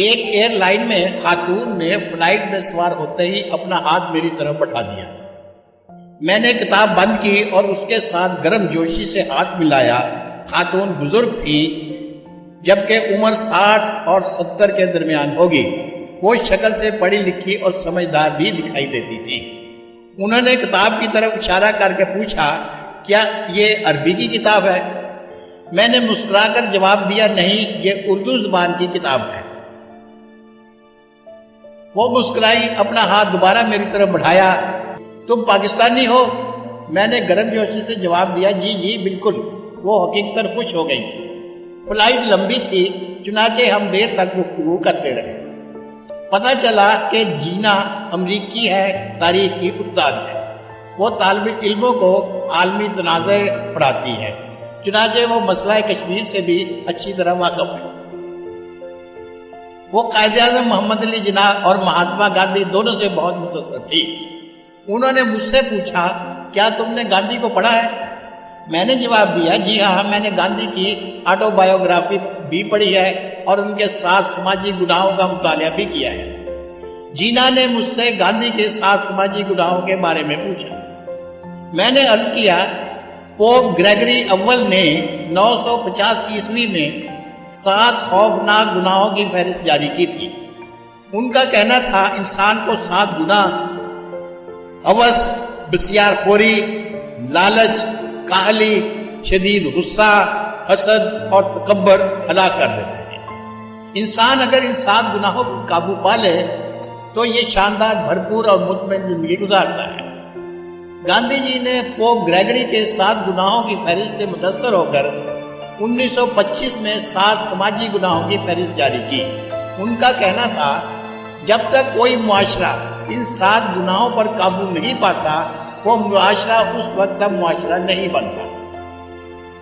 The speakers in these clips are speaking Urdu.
ایک ایئر لائن میں خاتون نے فلائٹ میں سوار ہوتے ہی اپنا ہاتھ میری طرف بڑھا دیا۔ میں نے کتاب بند کی اور اس کے ساتھ گرم جوشی سے ہاتھ ملایا۔ خاتون بزرگ تھی، جبکہ عمر 60 اور 70 کے درمیان ہوگی۔ وہ شکل سے پڑھی لکھی اور سمجھدار بھی دکھائی دیتی تھی۔ انہوں نے کتاب کی طرف اشارہ کر کے پوچھا، کیا یہ عربی کی کتاب ہے؟ میں نے مسکرا کر جواب دیا، نہیں، یہ اردو زبان کی کتاب ہے۔ وہ مسکرائی، اپنا ہاتھ دوبارہ میری طرف بڑھایا۔ تم پاکستانی ہو؟ میں نے گرم جوشی سے جواب دیا، جی جی بالکل۔ وہ حقیقتاً خوش ہو گئی۔ فلائٹ لمبی تھی، چنانچہ ہم دیر تک گفتگو کرتے رہے۔ پتہ چلا کہ جینا امریکی ہے، تاریخ کی استاد ہے۔ وہ طالب علموں کو عالمی تنازع پڑھاتی ہے، چنانچہ وہ مسئلہ کشمیر سے بھی اچھی طرح واقف ہے۔ وہ قائد اعظم محمد علی جناح اور مہاتما گاندھی دونوں سے بہت متاثر تھی۔ انہوں نے مجھ سے پوچھا، کیا تم نے گاندھی کو پڑھا ہے؟ میں نے جواب دیا، جی ہاں، میں نے گاندھی کی آٹو بایوگرافی بھی پڑھی ہے اور ان کے 7 سماجی گناہوں کا مطالعہ بھی کیا ہے۔ جینا نے مجھ سے گاندھی کے 7 سماجی گناہوں کے بارے میں پوچھا۔ میں نے عرض کیا، پوپ گریگری اول نے 950 عیسوی میں 7 خوفناک گناہوں کی فہرست جاری کی تھی۔ ان کا کہنا تھا، انسان کو 7 گناہ ہوس، بسیار خوری، لالچ، کاہلی، شدید غصہ، حسد اور تکبر ہلاک کر دیتے ہیں۔ انسان اگر ان 7 گناہوں پر قابو پا لے تو یہ شاندار، بھرپور اور مطمئن زندگی گزارتا ہے۔ گاندھی جی نے پوپ گریگری کے 7 گناہوں کی فہرست سے متاثر ہو کر 1925 میں 7 سماجی گناہوں کی فہرست جاری کی۔ ان کا کہنا تھا، جب تک کوئی معاشرہ ان 7 گناہوں پر قابو نہیں پاتا، وہ معاشرہ اس وقت تک معاشرہ نہیں بنتا۔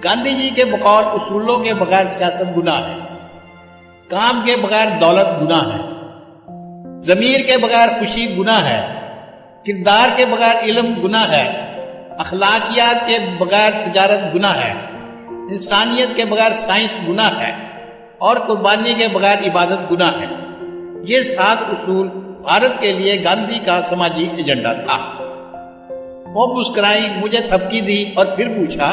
گاندھی جی کے بقول اصولوں کے بغیر سیاست گناہ ہے، کام کے بغیر دولت گناہ ہے، ضمیر کے بغیر خوشی گناہ ہے، کردار کے بغیر علم گناہ ہے، اخلاقیات کے بغیر تجارت گناہ ہے، انسانیت کے بغیر سائنس گناہ ہے، اور قربانی کے بغیر عبادت گناہ ہے۔ یہ 7 اصول بھارت کے لیے گاندھی کا سماجی ایجنڈا تھا۔ وہ مسکرائی، مجھے تھپکی دی اور پھر پوچھا،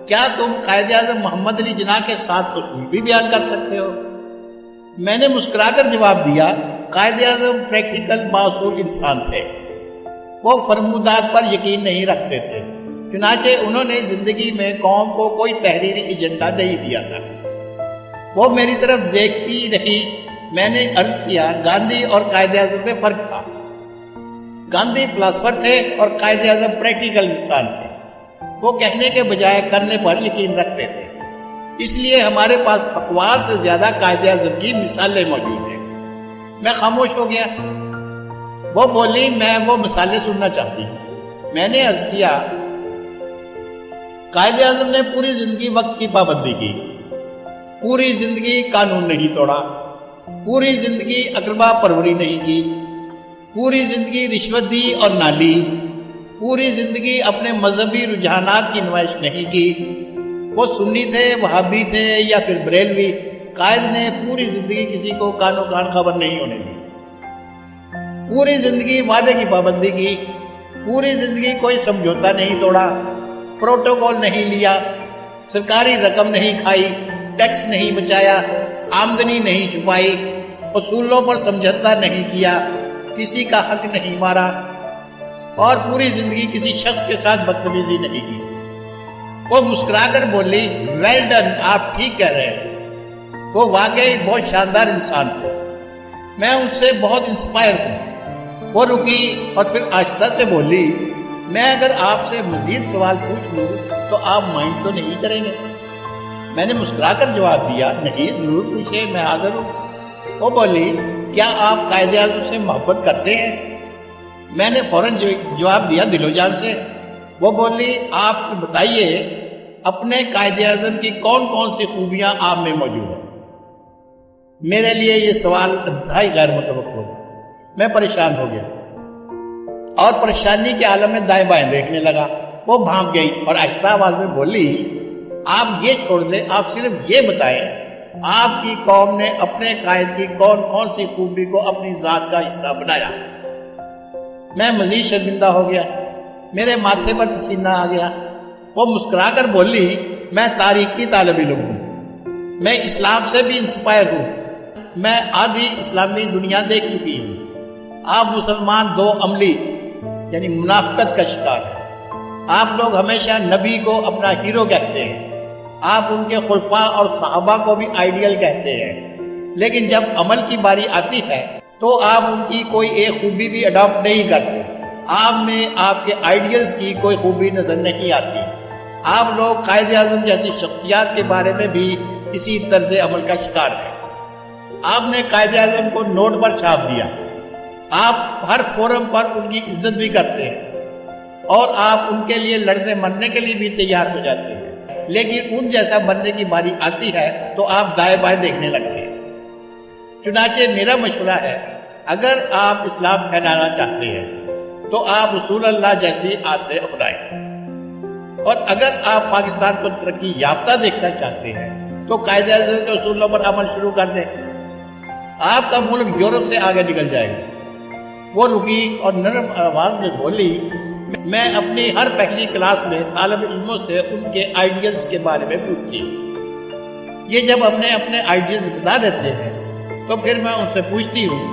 کیا تم قائد اعظم محمد علی جناح کے 7 اصول بھی بیان کر سکتے ہو؟ میں نے مسکرا کر جواب دیا، قائد اعظم پریکٹیکل بااصول انسان تھے۔ وہ فرمودات پر یقین نہیں رکھتے تھے، چنانچہ انہوں نے زندگی میں قوم کو کوئی تحریری ایجنڈا نہیں دیا تھا۔ وہ میری طرف دیکھتی رہی۔ میں نے عرض کیا، گاندھی اور قائد اعظم میں فرق تھا۔ گاندھی فلاسفر تھے اور قائد اعظم پریکٹیکل انسان تھے۔ وہ کہنے کے بجائے کرنے پر یقین رکھتے تھے، اس لیے ہمارے پاس اقوال سے زیادہ قائد اعظم کی مثالیں موجود ہیں۔ میں خاموش ہو گیا۔ وہ بولی، میں وہ مثالیں سننا چاہتی ہوں۔ میں نے عرض کیا، قائد اعظم نے پوری زندگی وقت کی پابندی کی، پوری زندگی قانون نہیں توڑا، پوری زندگی اقربا پروری نہیں کی، پوری زندگی رشوت دی اور نہ لی، پوری زندگی اپنے مذہبی رجحانات کی نمائش نہیں کی۔ وہ سنی تھے، وہابی تھے یا پھر بریلوی، قائد نے پوری زندگی کسی کو کانو کان خبر نہیں ہونے دی، پوری زندگی وعدے کی پابندی کی، پوری زندگی کوئی سمجھوتا نہیں توڑا، پروٹوکول نہیں لیا، سرکاری رقم نہیں کھائی، ٹیکس نہیں بچایا، آمدنی نہیں چھپائی، اصولوں پر سمجھوتا نہیں کیا، کسی کا حق نہیں مارا، اور پوری زندگی کسی شخص کے ساتھ بدتمیزی نہیں کی۔ وہ مسکرا کر بولی، ویل ڈن، آپ ٹھیک کہہ رہے ہیں۔ وہ واقعی بہت شاندار انسان تھے، میں ان سے بہت انسپائر ہوں۔ وہ رکی اور پھر آہستہ سے بولی، میں اگر آپ سے مزید سوال پوچھ لوں تو آپ مائنڈ تو نہیں کریں گے؟ میں نے مسکرا کر جواب دیا، نہیں، ضرور پوچھے، میں حاضر ہوں۔ وہ بولی، کیا آپ قائد اعظم سے محبت کرتے ہیں؟ میں نے فوراً جواب دیا، دل و جان سے۔ وہ بولی، آپ بتائیے، اپنے قائد اعظم کی کون کون سی خوبیاں آپ میں موجود ہیں؟ میرے لیے یہ سوال انتہائی غیر متوقع ہو۔ میں پریشان ہو گیا اور پریشانی کے عالم میں دائیں بائیں دیکھنے لگا۔ وہ بھانپ گئی اور آہستہ آواز میں بولی، آپ یہ چھوڑ دیں، آپ صرف یہ بتائیں آپ کی قوم نے اپنے قائد کی کون کون سی خوبی کو اپنی ذات کا حصہ بنایا۔ میں مزید شرمندہ ہو گیا، میرے ماتھے پر پسینہ آ گیا۔ وہ مسکرا کر بولی، میں تاریخ کی طالب علم ہوں، میں اسلام سے بھی انسپائر ہوں، میں آدھی اسلامی دنیا دیکھ چکی ہوں۔ آپ مسلمان دو عملی یعنی منافقت کا شکار ہیں۔ آپ لوگ ہمیشہ نبی کو اپنا ہیرو کہتے ہیں، آپ ان کے خلفاء اور صحابہ کو بھی آئیڈیل کہتے ہیں، لیکن جب عمل کی باری آتی ہے تو آپ ان کی کوئی ایک خوبی بھی اڈاپٹ نہیں کرتے۔ آپ میں آپ کے آئیڈیلز کی کوئی خوبی نظر نہیں آتی۔ آپ لوگ قائد اعظم جیسی شخصیات کے بارے میں بھی اسی طرز عمل کا شکار ہیں۔ آپ نے قائد اعظم کو نوٹ پر چھاپ دیا، آپ ہر فورم پر ان کی عزت بھی کرتے ہیں اور آپ ان کے لیے لڑنے مرنے کے لیے بھی تیار ہو جاتے ہیں، لیکن ان جیسا بننے کی باری آتی ہے تو آپ دائیں بائیں دیکھنے لگتے ہیں۔ چنانچہ میرا مشورہ ہے، اگر آپ اسلام پھیلانا چاہتے ہیں تو آپ رسول اللہ جیسی عادتیں اپنائیں، اور اگر آپ پاکستان کو ترقی یافتہ دیکھنا چاہتے ہیں تو قائد اعظم کے اصولوں پر عمل شروع کر دیں۔ آپ کا ملک یورپ سے آگے نکل جائے گا۔ وہ رکی اور نرم آواز میں بولی، میں اپنی ہر پہلی کلاس میں طالب علموں سے ان کے آئیڈیلز کے بارے میں پوچھتی ہوں۔ یہ جب اپنے آئیڈیلز بتا دیتے ہیں تو پھر میں ان سے پوچھتی ہوں،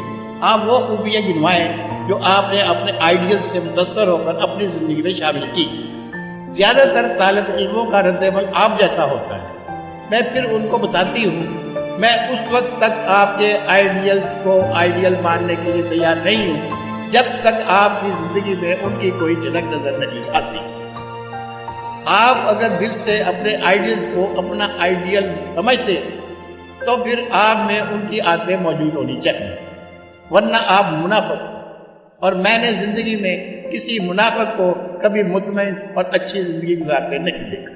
آپ وہ خوبیاں گنوائیں جو آپ نے اپنے آئیڈیلز سے متاثر ہو کر اپنی زندگی میں شامل کی۔ زیادہ تر طالب علموں کا رد عمل آپ جیسا ہوتا ہے۔ میں پھر ان کو بتاتی ہوں، میں اس وقت تک آپ کے آئیڈیلز کو آئیڈیل ماننے کے لیے تیار نہیں ہوں جب تک آپ کی زندگی میں ان کی کوئی جھلک نظر نہیں آتی۔ آپ اگر دل سے اپنے آئیڈیلز کو اپنا آئیڈیل سمجھتے تو پھر آپ میں ان کی عادتیں موجود ہونی چاہیے، ورنہ آپ منافق، اور میں نے زندگی میں کسی منافق کو کبھی مطمئن اور اچھی زندگی گزارتے نہیں دیکھا۔